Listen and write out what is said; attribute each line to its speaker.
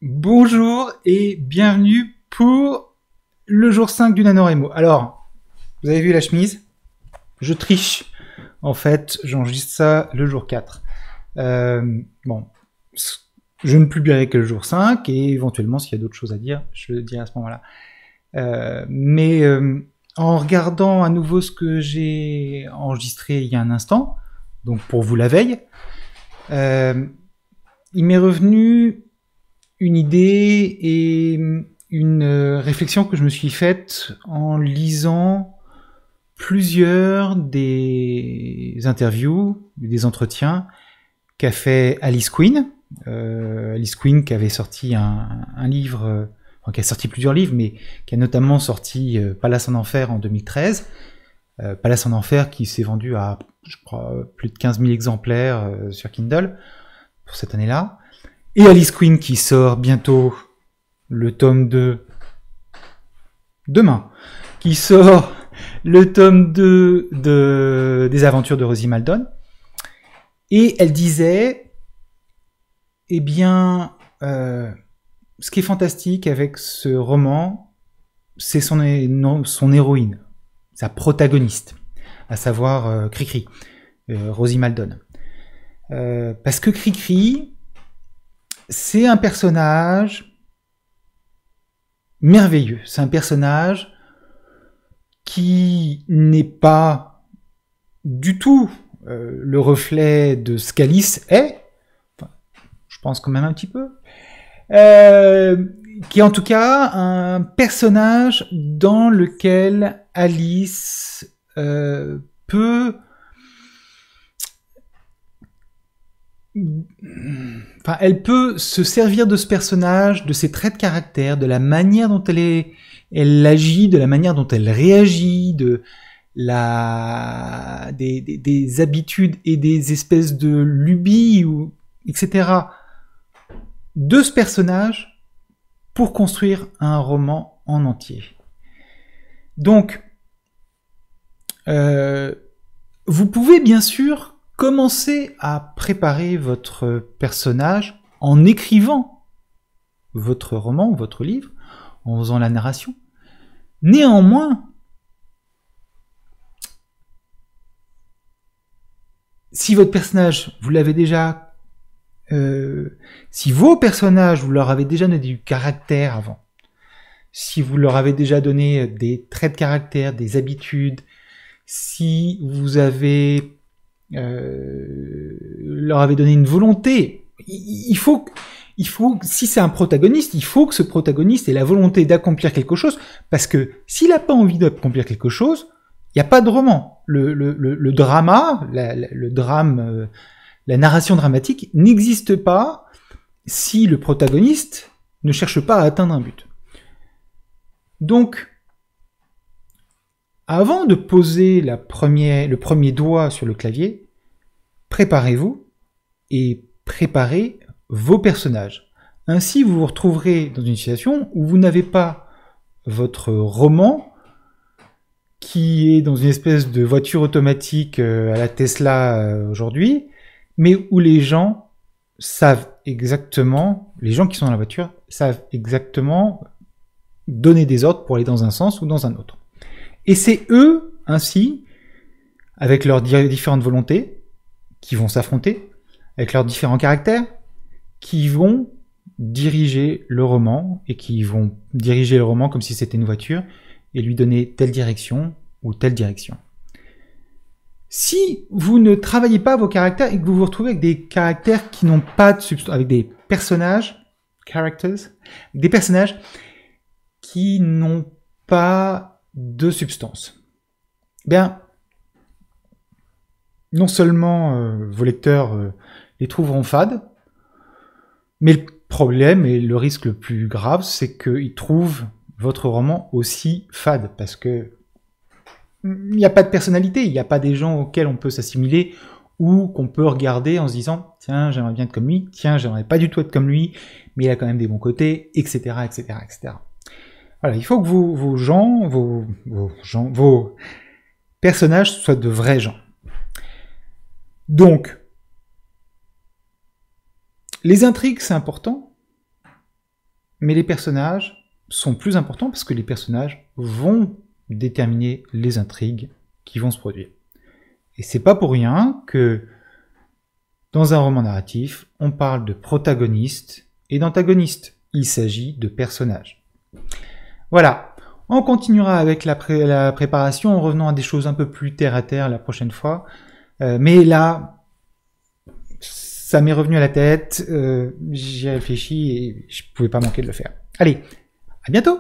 Speaker 1: Bonjour et bienvenue pour le jour 5 du NaNoWriMo. Alors, vous avez vu la chemise? Je triche. En fait, j'enregistre ça le jour 4. Bon, je ne publierai que le jour 5 et éventuellement, s'il y a d'autres choses à dire, je le dirai à ce moment-là. En regardant à nouveau ce que j'ai enregistré il y a un instant, donc pour vous la veille, il m'est revenu une idée et une réflexion que je me suis faite en lisant plusieurs des interviews, des entretiens qu'a fait Alice Quinn. Alice Quinn qui avait sorti un livre, enfin, qui a sorti plusieurs livres, mais qui a notamment sorti Palace en Enfer en 2013. Palace en Enfer qui s'est vendu à, je crois, plus de 15 000 exemplaires sur Kindle pour cette année-là. Et Alice Quinn qui sort bientôt le tome 2 demain, qui sort le tome 2 des aventures de Rosie Maldon. Et elle disait, eh bien, ce qui est fantastique avec ce roman, c'est son héroïne, sa protagoniste, à savoir Cricri, Rosie Maldon. Parce que Cricri, c'est un personnage merveilleux. C'est un personnage qui n'est pas du tout le reflet de ce qu'Alice est. Enfin, je pense quand même un petit peu. Qui est en tout cas un personnage dans lequel Alice peut... Enfin, elle peut se servir de ce personnage, de ses traits de caractère, de la manière dont elle agit, de la manière dont elle réagit, des habitudes et des espèces de lubies, etc. de ce personnage pour construire un roman en entier. Donc, vous pouvez bien sûr commencez à préparer votre personnage en écrivant votre roman, votre livre, en faisant la narration. Néanmoins, si votre personnage, vous l'avez déjà... si vos personnages, vous leur avez déjà donné du caractère avant, si vous leur avez déjà donné des traits de caractère, des habitudes, si vous avez... leur avait donné une volonté. Il faut, si c'est un protagoniste, il faut que ce protagoniste ait la volonté d'accomplir quelque chose, parce que s'il n'a pas envie d'accomplir quelque chose, il n'y a pas de roman. Le drama, le drame, la narration dramatique n'existe pas si le protagoniste ne cherche pas à atteindre un but. Donc, avant de poser le premier doigt sur le clavier, préparez-vous et préparez vos personnages. Ainsi, vous vous retrouverez dans une situation où vous n'avez pas votre roman qui est dans une espèce de voiture automatique à la Tesla aujourd'hui, mais où les gens savent exactement, les gens qui sont dans la voiture savent exactement donner des ordres pour aller dans un sens ou dans un autre. Et c'est eux, ainsi, avec leurs différentes volontés, qui vont s'affronter, avec leurs différents caractères, qui vont diriger le roman, et qui vont diriger le roman comme si c'était une voiture, et lui donner telle direction ou telle direction. Si vous ne travaillez pas vos caractères, et que vous vous retrouvez avec des caractères qui n'ont pas de substance, avec des personnages, des personnages qui n'ont pas de substance. Bien, non seulement vos lecteurs les trouveront fades, mais le problème et le risque le plus grave, c'est qu'ils trouvent votre roman aussi fade, parce que il n'y a pas de personnalité, il n'y a pas des gens auxquels on peut s'assimiler ou qu'on peut regarder en se disant « Tiens, j'aimerais bien être comme lui, tiens, j'aimerais pas du tout être comme lui, mais il a quand même des bons côtés, etc. etc., etc. » Voilà, il faut que vos personnages soient de vrais gens. Donc, les intrigues, c'est important. mais les personnages sont plus importants parce que les personnages vont déterminer les intrigues qui vont se produire. Et c'est pas pour rien que dans un roman narratif, on parle de protagoniste et d'antagoniste. Il s'agit de personnages. Voilà. On continuera avec la préparation en revenant à des choses un peu plus terre à terre la prochaine fois. Mais là, ça m'est revenu à la tête, j'y ai réfléchi et je pouvais pas manquer de le faire. Allez, à bientôt!